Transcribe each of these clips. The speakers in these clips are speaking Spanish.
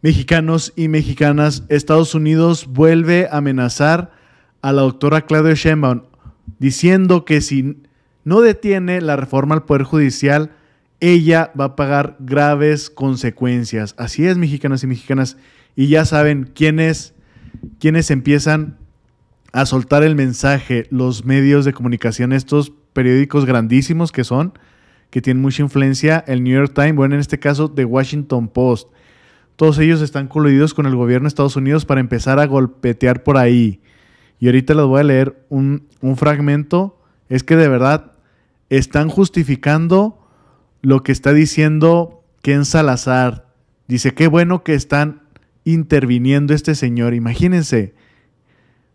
Mexicanos y mexicanas, Estados Unidos vuelve a amenazar a la doctora Claudia Sheinbaum, diciendo que si no detiene la reforma al Poder Judicial, ella va a pagar graves consecuencias. Así es, mexicanos y mexicanas. Y ya saben quiénes empiezan a soltar el mensaje, los medios de comunicación, estos periódicos grandísimos que tienen mucha influencia, el New York Times, bueno, en este caso, The Washington Post. Todos ellos están coludidos con el gobierno de Estados Unidos para empezar a golpetear por ahí. Y ahorita les voy a leer un fragmento. Es que de verdad están justificando lo que está diciendo Ken Salazar. Dice, qué bueno que están interviniendo este señor. Imagínense.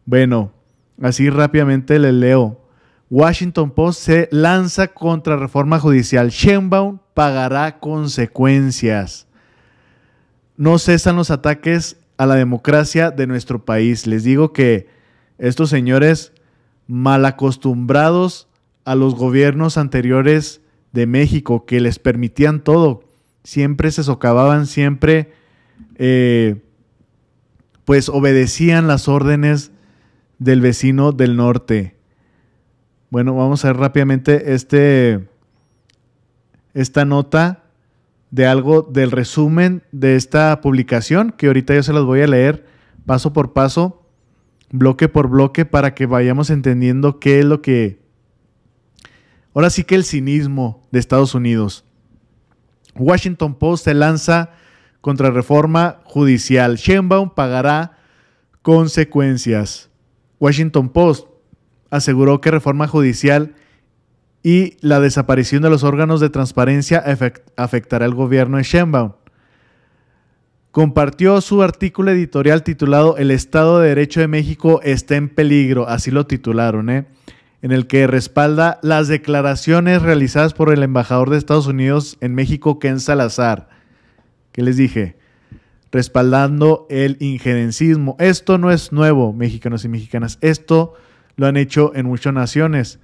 Bueno, así rápidamente les leo. Washington Post se lanza contra reforma judicial. Sheinbaum pagará consecuencias. No cesan los ataques a la democracia de nuestro país. Les digo que estos señores mal acostumbrados a los gobiernos anteriores de México, que les permitían todo, siempre se socavaban, siempre pues obedecían las órdenes del vecino del norte. Bueno, vamos a ver rápidamente esta nota de algo del resumen de esta publicación, que ahorita yo se las voy a leer paso por paso, bloque por bloque, para que vayamos entendiendo qué es lo que... Ahora sí que el cinismo de Estados Unidos. Washington Post se lanza contra reforma judicial. Sheinbaum pagará consecuencias. Washington Post aseguró que reforma judicial y la desaparición de los órganos de transparencia afectará al gobierno de Sheinbaum. Compartió su artículo editorial titulado El Estado de Derecho de México está en peligro, así lo titularon, en el que respalda las declaraciones realizadas por el embajador de Estados Unidos en México, Ken Salazar. ¿Qué les dije? Respaldando el injerencismo. Esto no es nuevo, mexicanos y mexicanas. Esto lo han hecho en muchas naciones.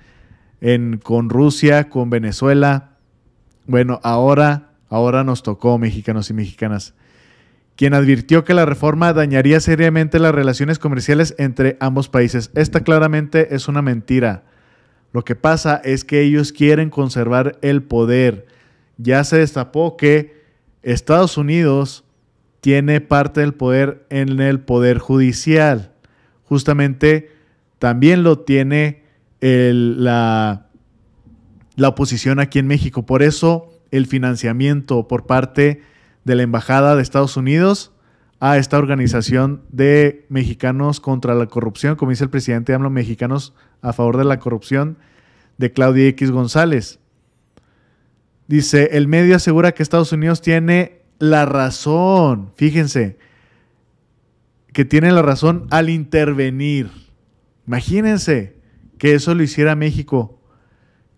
Con Rusia, con Venezuela. Bueno, ahora nos tocó, mexicanos y mexicanas. Quien advirtió que la reforma dañaría seriamente las relaciones comerciales entre ambos países. Esta claramente es una mentira. Lo que pasa es que ellos quieren conservar el poder. Ya se destapó que Estados Unidos tiene parte del poder en el poder judicial. Justamente también lo tiene la oposición aquí en México. Por eso el financiamiento por parte de la Embajada de Estados Unidos a esta organización de mexicanos contra la corrupción, como dice el presidente AMLO, mexicanos a favor de la corrupción, de Claudia X González. Dice, el medio asegura que Estados Unidos tiene la razón, fíjense, que tiene la razón al intervenir. Imagínense que eso lo hiciera México,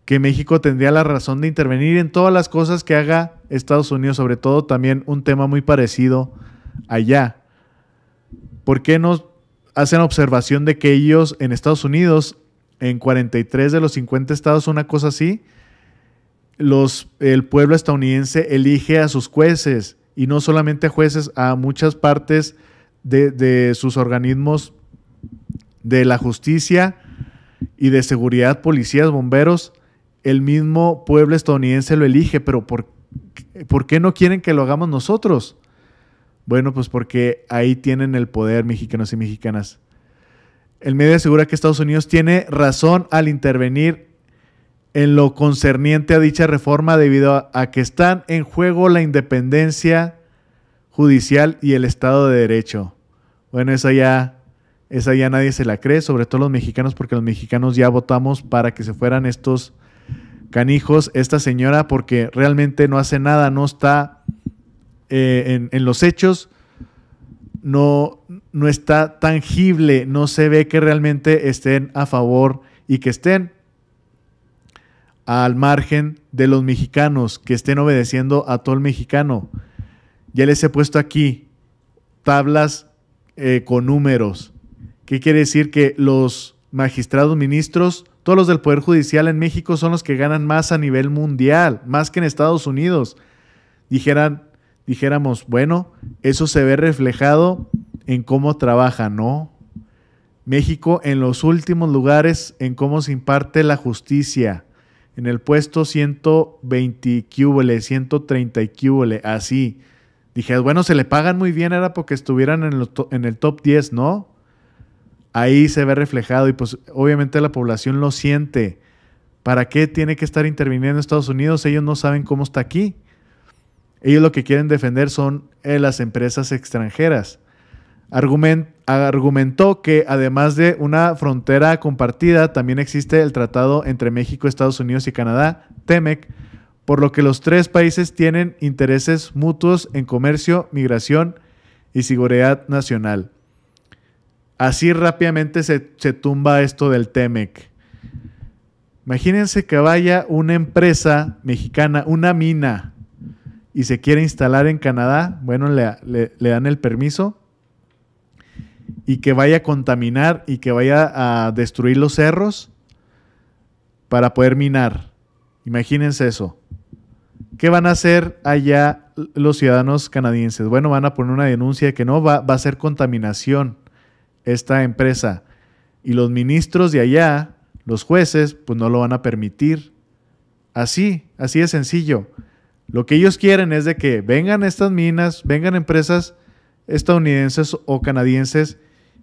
que México tendría la razón de intervenir en todas las cosas que haga Estados Unidos, sobre todo también un tema muy parecido allá. ¿Por qué no hacen observación de que ellos en Estados Unidos, en 43 de los 50 estados, una cosa así, el pueblo estadounidense elige a sus jueces, y no solamente a jueces, a muchas partes de sus organismos de la justicia y de seguridad, policías, bomberos? El mismo pueblo estadounidense lo elige, pero ¿por qué no quieren que lo hagamos nosotros? Bueno, pues porque ahí tienen el poder, mexicanos y mexicanas. El medio asegura que Estados Unidos tiene razón al intervenir en lo concerniente a dicha reforma debido a que están en juego la independencia judicial y el Estado de Derecho. Bueno, esa ya nadie se la cree, sobre todo los mexicanos, porque los mexicanos ya votamos para que se fueran estos canijos, esta señora, porque realmente no hace nada, no está en los hechos, no está tangible, no se ve que realmente estén a favor y que estén al margen de los mexicanos, que estén obedeciendo a todo el mexicano. Ya les he puesto aquí tablas con números. ¿Qué quiere decir? Que los magistrados, ministros, todos los del Poder Judicial en México son los que ganan más a nivel mundial, más que en Estados Unidos. Dijera dijéramos, bueno, eso se ve reflejado en cómo trabaja, ¿no? México en los últimos lugares en cómo se imparte la justicia, en el puesto 120 QL, 130 QL, así. Dije, bueno, se le pagan muy bien, era porque estuvieran en el top 10, ¿no? Ahí se ve reflejado y pues obviamente la población lo siente. ¿Para qué tiene que estar interviniendo Estados Unidos? Ellos no saben cómo está aquí. Ellos lo que quieren defender son las empresas extranjeras. Argumentó que además de una frontera compartida, también existe el tratado entre México, Estados Unidos y Canadá, TEMEC, por lo que los tres países tienen intereses mutuos en comercio, migración y seguridad nacional. Así rápidamente se tumba esto del TEMEC. Imagínense que vaya una empresa mexicana, una mina, y se quiere instalar en Canadá, bueno, le dan el permiso, y que vaya a contaminar y que vaya a destruir los cerros para poder minar. Imagínense eso. ¿Qué van a hacer allá los ciudadanos canadienses? Bueno, van a poner una denuncia de que no va a ser contaminación esta empresa. Y los ministros de allá, los jueces, pues no lo van a permitir. Así de sencillo. Lo que ellos quieren es de que vengan estas minas, vengan empresas estadounidenses o canadienses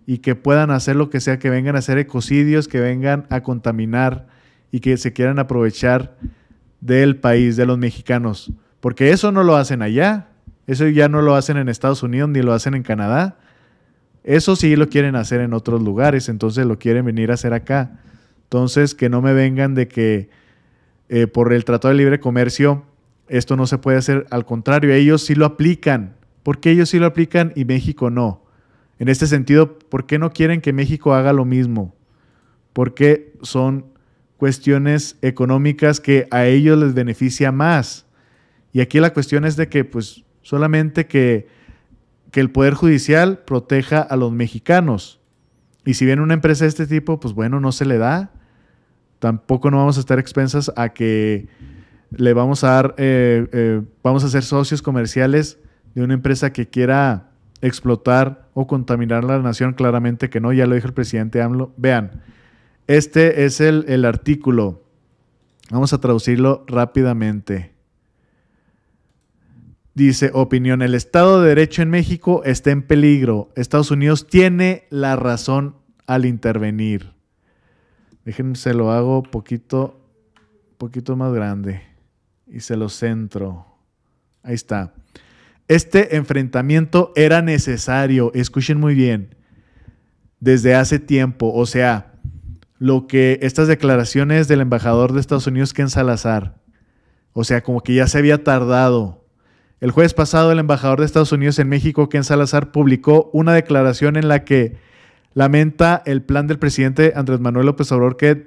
y que puedan hacer lo que sea, que vengan a hacer ecocidios, que vengan a contaminar y que se quieran aprovechar del país, de los mexicanos. Porque eso no lo hacen allá, eso ya no lo hacen en Estados Unidos ni lo hacen en Canadá. Eso sí lo quieren hacer en otros lugares, entonces lo quieren venir a hacer acá. Entonces que no me vengan de que por el Tratado de Libre Comercio esto no se puede hacer, al contrario, ellos sí lo aplican. ¿Por qué ellos sí lo aplican y México no? En este sentido, ¿por qué no quieren que México haga lo mismo? Porque son cuestiones económicas que a ellos les beneficia más. Y aquí la cuestión es de que pues solamente que el Poder Judicial proteja a los mexicanos. Y si viene una empresa de este tipo, pues bueno, no se le da. Tampoco no vamos a estar expensas a que le vamos a dar, vamos a ser socios comerciales de una empresa que quiera explotar o contaminar la nación. Claramente que no, ya lo dijo el presidente AMLO. Vean, este es el artículo. Vamos a traducirlo rápidamente. Dice, opinión, el Estado de Derecho en México está en peligro. Estados Unidos tiene la razón al intervenir. Déjenme, se lo hago poquito más grande y se lo centro. Ahí está. Este enfrentamiento era necesario, escuchen muy bien, desde hace tiempo. O sea, lo que estas declaraciones del embajador de Estados Unidos, Ken Salazar, o sea, como que ya se había tardado. El jueves pasado, el embajador de Estados Unidos en México, Ken Salazar, publicó una declaración en la que lamenta el plan del presidente Andrés Manuel López Obrador que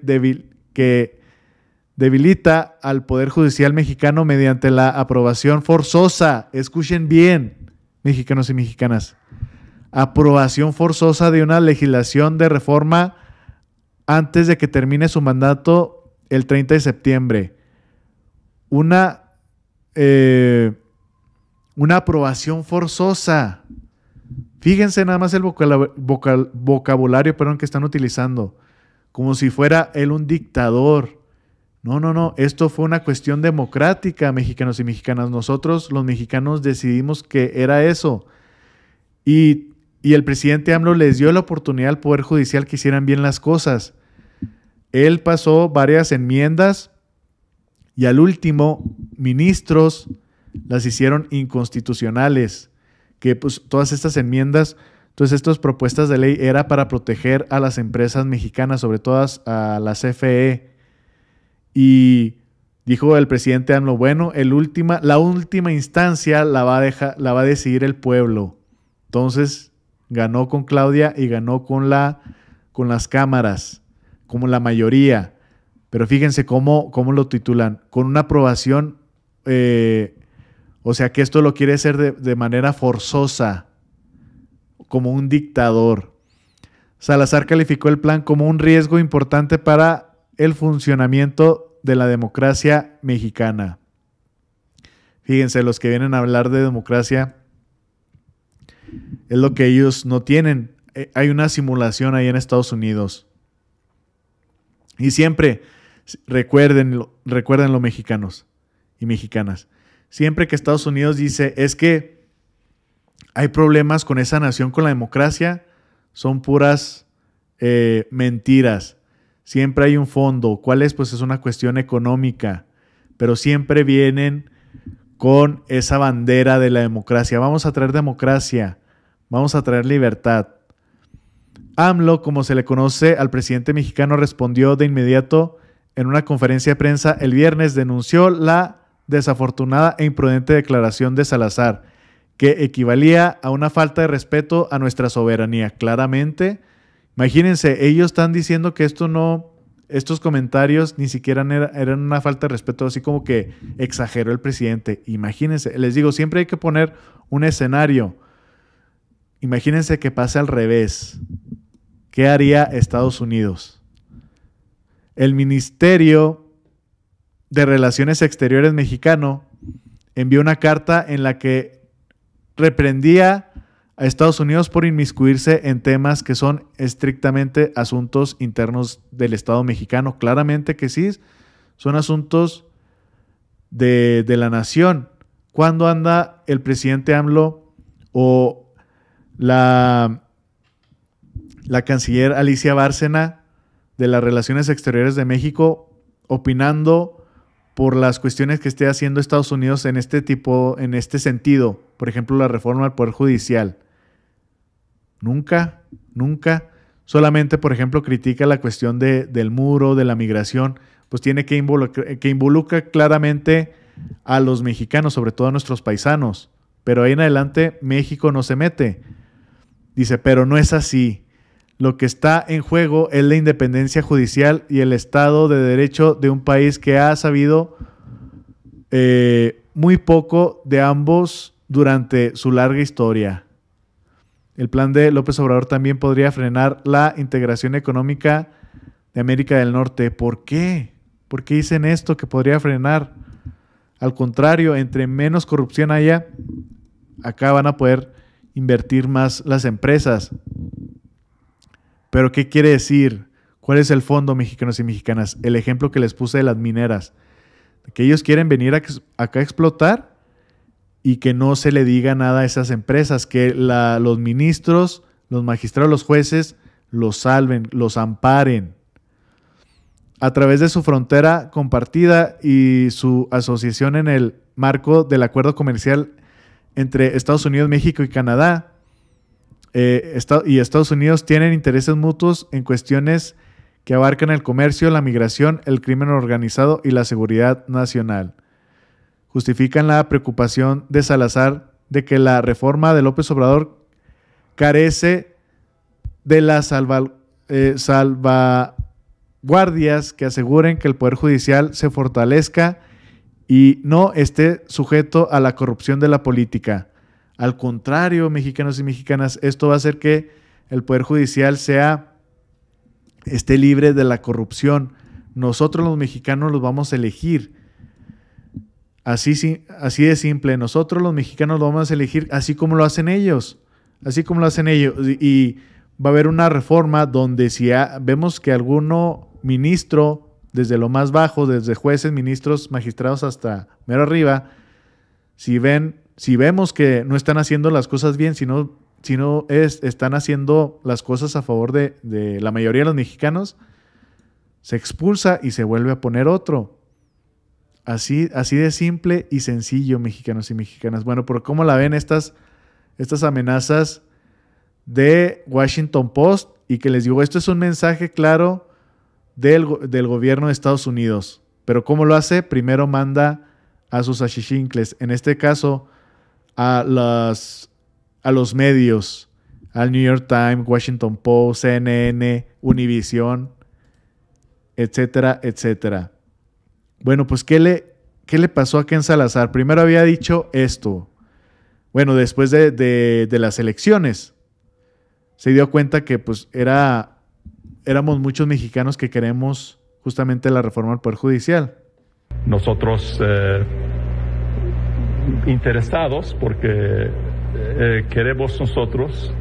debilita al Poder Judicial mexicano mediante la aprobación forzosa. Escuchen bien, mexicanos y mexicanas. Aprobación forzosa de una legislación de reforma antes de que termine su mandato el 30 de septiembre. Una aprobación forzosa. Fíjense nada más el vocabulario que están utilizando. Como si fuera él un dictador. No. Esto fue una cuestión democrática, mexicanos y mexicanas. Nosotros, los mexicanos, decidimos que era eso. Y el presidente AMLO les dio la oportunidad al Poder Judicial que hicieran bien las cosas. Él pasó varias enmiendas y al último, ministros las hicieron inconstitucionales, que pues todas estas enmiendas, todas estas propuestas de ley era para proteger a las empresas mexicanas, sobre todo a la CFE. Y dijo el presidente AMLO, bueno, la última instancia la va a decidir el pueblo. Entonces ganó con Claudia y ganó con las cámaras, como la mayoría. Pero fíjense cómo lo titulan, con una aprobación. O sea que esto lo quiere hacer de manera forzosa, como un dictador. Salazar calificó el plan como un riesgo importante para el funcionamiento de la democracia mexicana. Fíjense, los que vienen a hablar de democracia es lo que ellos no tienen. Hay una simulación ahí en Estados Unidos. Y siempre, recuérdenlo mexicanos y mexicanas, siempre que Estados Unidos dice es que hay problemas con esa nación, con la democracia, son puras mentiras. Siempre hay un fondo. ¿Cuál es? Pues es una cuestión económica, pero siempre vienen con esa bandera de la democracia. Vamos a traer democracia, vamos a traer libertad. AMLO, como se le conoce al presidente mexicano, respondió de inmediato en una conferencia de prensa el viernes, denunció la desafortunada e imprudente declaración de Salazar, que equivalía a una falta de respeto a nuestra soberanía. Claramente, imagínense, ellos están diciendo que estos comentarios ni siquiera eran una falta de respeto, así como que exageró el presidente. Imagínense, les digo, siempre hay que poner un escenario. Imagínense que pase al revés. ¿Qué haría Estados Unidos? El Ministerio de Relaciones Exteriores mexicano envió una carta en la que reprendía a Estados Unidos por inmiscuirse en temas que son estrictamente asuntos internos del Estado mexicano. Claramente que sí, son asuntos de la nación. ¿Cuándo anda el presidente AMLO o la canciller Alicia Bárcena de las Relaciones Exteriores de México opinando por las cuestiones que esté haciendo Estados Unidos en este sentido? Por ejemplo, la reforma al Poder Judicial. Nunca. Solamente, por ejemplo, critica la cuestión del muro, de la migración, pues tiene que involucra claramente a los mexicanos, sobre todo a nuestros paisanos. Pero ahí en adelante México no se mete. Dice, pero no es así. Lo que está en juego es la independencia judicial y el Estado de Derecho de un país que ha sabido muy poco de ambos durante su larga historia. El plan de López Obrador también podría frenar la integración económica de América del Norte. ¿Por qué? ¿Por qué dicen esto que podría frenar? Al contrario, entre menos corrupción haya, acá van a poder invertir más las empresas. ¿Pero qué quiere decir? ¿Cuál es el fondo, mexicanos y mexicanas? El ejemplo que les puse de las mineras. Que ellos quieren venir acá a explotar y que no se le diga nada a esas empresas, que los ministros, los magistrados, los jueces los salven, los amparen. A través de su frontera compartida y su asociación en el marco del acuerdo comercial entre Estados Unidos, México y Canadá, Estados Unidos tienen intereses mutuos en cuestiones que abarcan el comercio, la migración, el crimen organizado y la seguridad nacional. Justifican la preocupación de Salazar de que la reforma de López Obrador carece de las salvaguardias que aseguren que el Poder Judicial se fortalezca y no esté sujeto a la corrupción de la política. Al contrario, mexicanos y mexicanas, esto va a hacer que el Poder Judicial esté libre de la corrupción. Nosotros los mexicanos los vamos a elegir. Así de simple. Nosotros los mexicanos lo vamos a elegir así como lo hacen ellos. Así como lo hacen ellos. Y va a haber una reforma donde si vemos que alguno ministro, desde lo más bajo, desde jueces, ministros, magistrados hasta mero arriba, si vemos que no están haciendo las cosas bien, están haciendo las cosas a favor de la mayoría de los mexicanos, se expulsa y se vuelve a poner otro. Así de simple y sencillo, mexicanos y mexicanas. Bueno, pero ¿cómo la ven estas amenazas de Washington Post? Y que les digo, esto es un mensaje claro del gobierno de Estados Unidos. Pero ¿cómo lo hace? Primero manda a sus achichincles, en este caso a los medios, al New York Times, Washington Post, CNN, Univision, etcétera, etcétera. Bueno, pues ¿qué le pasó a Ken Salazar? Primero había dicho esto. Bueno, después de las elecciones, se dio cuenta que pues éramos muchos mexicanos que queremos justamente la reforma al Poder Judicial. Nosotros interesados porque queremos nosotros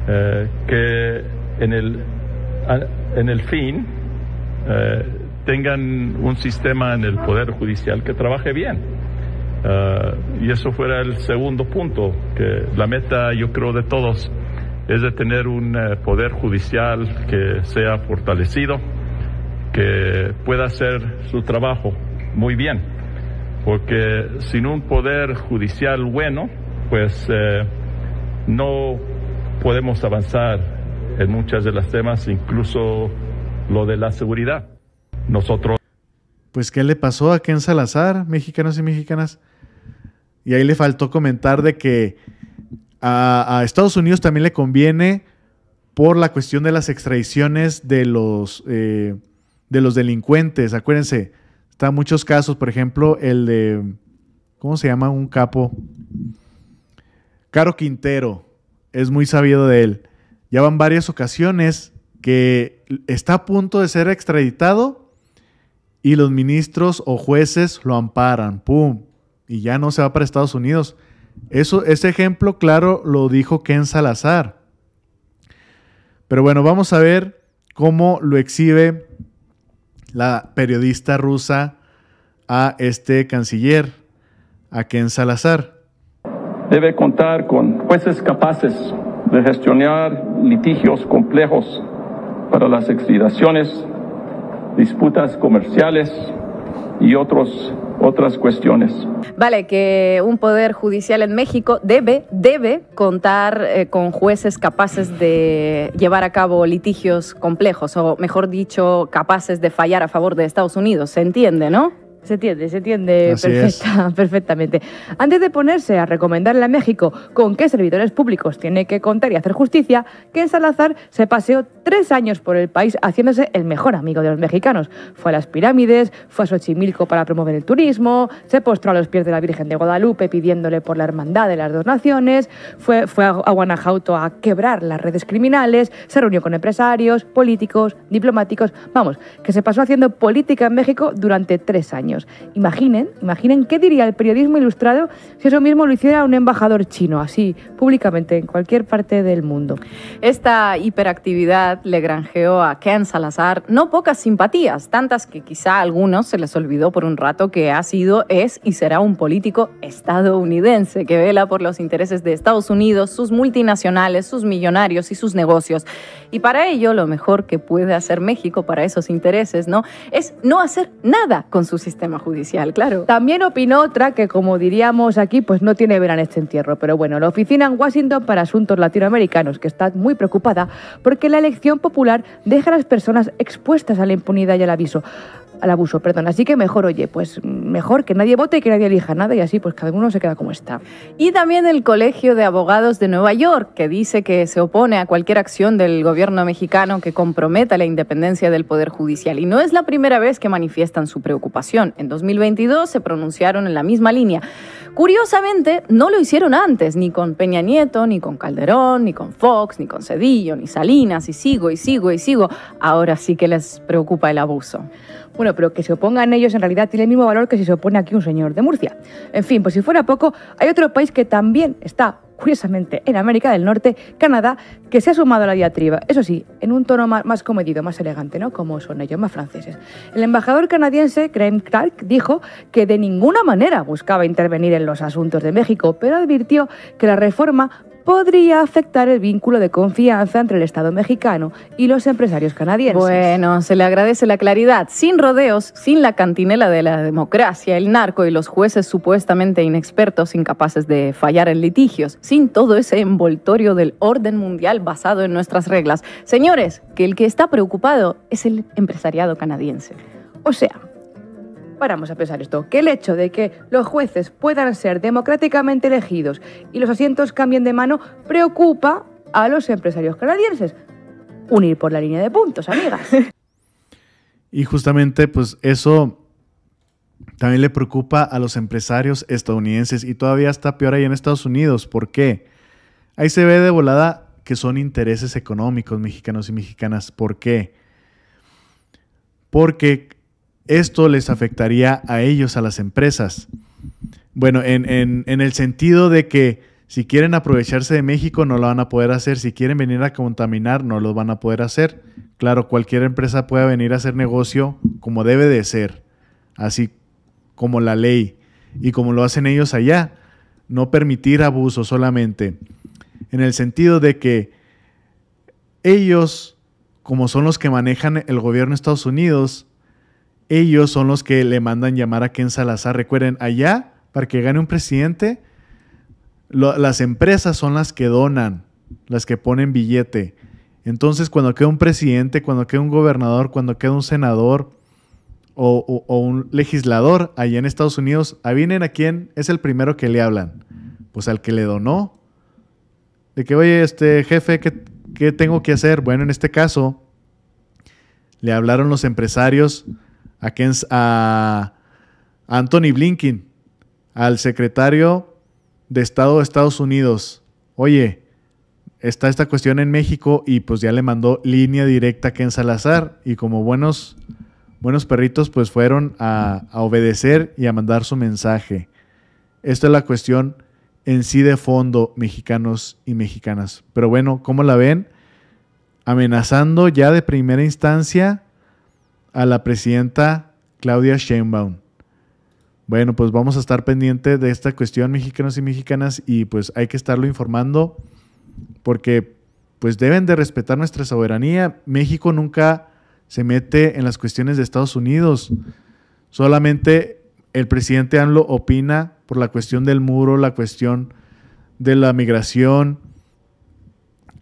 que en el fin tengan un sistema en el Poder Judicial que trabaje bien. Y eso fuera el segundo punto, que la meta, yo creo, de todos es de tener un Poder Judicial que sea fortalecido, que pueda hacer su trabajo muy bien, porque sin un Poder Judicial bueno, pues no podemos avanzar en muchas de las temas, incluso lo de la seguridad. Nosotros... Pues, ¿qué le pasó a Ken Salazar, mexicanos y mexicanas? Y ahí le faltó comentar de que a Estados Unidos también le conviene por la cuestión de las extradiciones de los delincuentes. Acuérdense, están muchos casos, por ejemplo, el de, ¿cómo se llama? Un capo. Caro Quintero, es muy sabido de él. Ya van varias ocasiones que está a punto de ser extraditado y los ministros o jueces lo amparan, ¡pum! Y ya no se va para Estados Unidos. Ese ejemplo, claro, lo dijo Ken Salazar. Pero bueno, vamos a ver cómo lo exhibe la periodista rusa a este canciller, a Ken Salazar. Debe contar con jueces capaces de gestionar litigios complejos para las extradiciones, disputas comerciales y otras cuestiones. Vale, que un poder judicial en México debe contar con jueces capaces de llevar a cabo litigios complejos, o mejor dicho, capaces de fallar a favor de Estados Unidos. ¿Se entiende, no? Se entiende perfectamente. Antes de ponerse a recomendarle a México con qué servidores públicos tiene que contar y hacer justicia, Ken Salazar se paseó 3 años por el país haciéndose el mejor amigo de los mexicanos. Fue a las pirámides, fue a Xochimilco para promover el turismo, se postró a los pies de la Virgen de Guadalupe pidiéndole por la hermandad de las dos naciones, fue a Guanajuato a quebrar las redes criminales, se reunió con empresarios, políticos, diplomáticos. Vamos, que se pasó haciendo política en México durante 3 años. Imaginen qué diría el periodismo ilustrado si eso mismo lo hiciera un embajador chino, así, públicamente, en cualquier parte del mundo. Esta hiperactividad le granjeó a Ken Salazar no pocas simpatías, tantas que quizá a algunos se les olvidó por un rato que ha sido, es y será un político estadounidense que vela por los intereses de Estados Unidos, sus multinacionales, sus millonarios y sus negocios. Y para ello, lo mejor que puede hacer México para esos intereses, ¿no?, es no hacer nada con su sistema judicial, claro. También opinó otra que, como diríamos aquí, pues no tiene vera en este entierro. Pero bueno, la oficina en Washington para Asuntos Latinoamericanos, que está muy preocupada porque la elección popular deja a las personas expuestas a la impunidad y al abuso. Así que mejor, mejor que nadie vote y que nadie elija nada, y así pues cada uno se queda como está. Y también el Colegio de Abogados de Nueva York, que dice que se opone a cualquier acción del gobierno mexicano que comprometa la independencia del Poder Judicial. Y no es la primera vez que manifiestan su preocupación. En 2022 se pronunciaron en la misma línea. Curiosamente, no lo hicieron antes, ni con Peña Nieto, ni con Calderón, ni con Fox, ni con Zedillo, ni Salinas, y sigo. Ahora sí que les preocupa el abuso. Bueno, pero que se opongan ellos en realidad tiene el mismo valor que si se opone aquí un señor de Murcia. En fin, pues si fuera poco, hay otro país que también está, curiosamente, en América del Norte, Canadá, que se ha sumado a la diatriba. Eso sí, en un tono más comedido, más elegante, ¿no? Como son ellos, más franceses. El embajador canadiense, Graham Clark, dijo que de ninguna manera buscaba intervenir en los asuntos de México, pero advirtió que la reforma podría afectar el vínculo de confianza entre el Estado mexicano y los empresarios canadienses. Bueno, se le agradece la claridad. Sin rodeos, sin la cantinela de la democracia, el narco y los jueces supuestamente inexpertos, incapaces de fallar en litigios, sin todo ese envoltorio del orden mundial basado en nuestras reglas. Señores, que el que está preocupado es el empresariado canadiense. O sea, paramos a pensar esto, que el hecho de que los jueces puedan ser democráticamente elegidos y los asientos cambien de mano preocupa a los empresarios canadienses. Unir por la línea de puntos, amigas. Y justamente, pues eso también le preocupa a los empresarios estadounidenses y todavía está peor ahí en Estados Unidos. ¿Por qué? Ahí se ve de volada que son intereses económicos mexicanos y mexicanas. ¿Por qué? Porque esto les afectaría a ellos, a las empresas. Bueno, en el sentido de que si quieren aprovecharse de México no lo van a poder hacer, si quieren venir a contaminar no lo van a poder hacer. Claro, cualquier empresa puede venir a hacer negocio como debe de ser, así como la ley y como lo hacen ellos allá, no permitir abuso solamente, en el sentido de que ellos, como son los que manejan el gobierno de Estados Unidos, ellos son los que le mandan llamar a Ken Salazar. Recuerden, allá, para que gane un presidente, las empresas son las que donan, las que ponen billete. Entonces, cuando queda un presidente, cuando queda un gobernador, cuando queda un senador o un legislador allá en Estados Unidos, ¿adivinen a quién es el primero que le hablan? Pues al que le donó. De que, oye, jefe, ¿qué tengo que hacer? Bueno, en este caso, le hablaron los empresarios a Anthony Blinken, al secretario de Estado de Estados Unidos. Oye, está esta cuestión en México y pues ya le mandó línea directa a Ken Salazar y como buenos perritos pues fueron a obedecer y a mandar su mensaje. Esta es la cuestión en sí de fondo, mexicanos y mexicanas. Pero bueno, ¿cómo la ven? Amenazando ya de primera instancia a la presidenta Claudia Sheinbaum. Bueno, pues vamos a estar pendiente de esta cuestión, mexicanos y mexicanas, y pues hay que estarlo informando porque pues deben de respetar nuestra soberanía. México nunca se mete en las cuestiones de Estados Unidos. Solamente el presidente AMLO opina por la cuestión del muro, la cuestión de la migración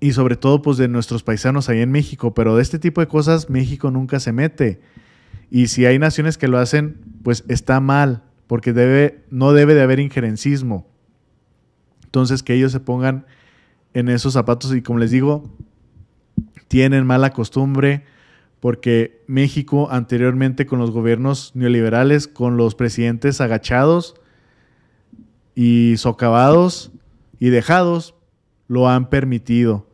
y sobre todo pues de nuestros paisanos ahí en México, pero de este tipo de cosas México nunca se mete. Y si hay naciones que lo hacen, pues está mal, porque no debe de haber injerencismo. Entonces que ellos se pongan en esos zapatos y como les digo, tienen mala costumbre porque México anteriormente con los gobiernos neoliberales, con los presidentes agachados y socavados y dejados, lo han permitido.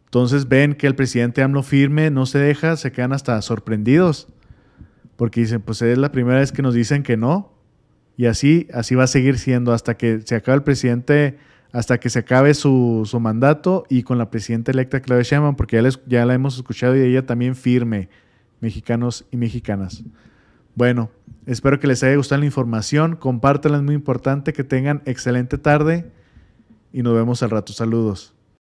Entonces ven que el presidente AMLO firme, no se deja, se quedan hasta sorprendidos porque dicen, pues es la primera vez que nos dicen que no y así va a seguir siendo hasta que se acabe el presidente, hasta que se acabe su mandato y con la presidenta electa Claudia Sheinbaum, porque ya la hemos escuchado y ella también firme, mexicanos y mexicanas. Bueno, espero que les haya gustado la información, compártanla, es muy importante, que tengan excelente tarde y nos vemos al rato. Saludos.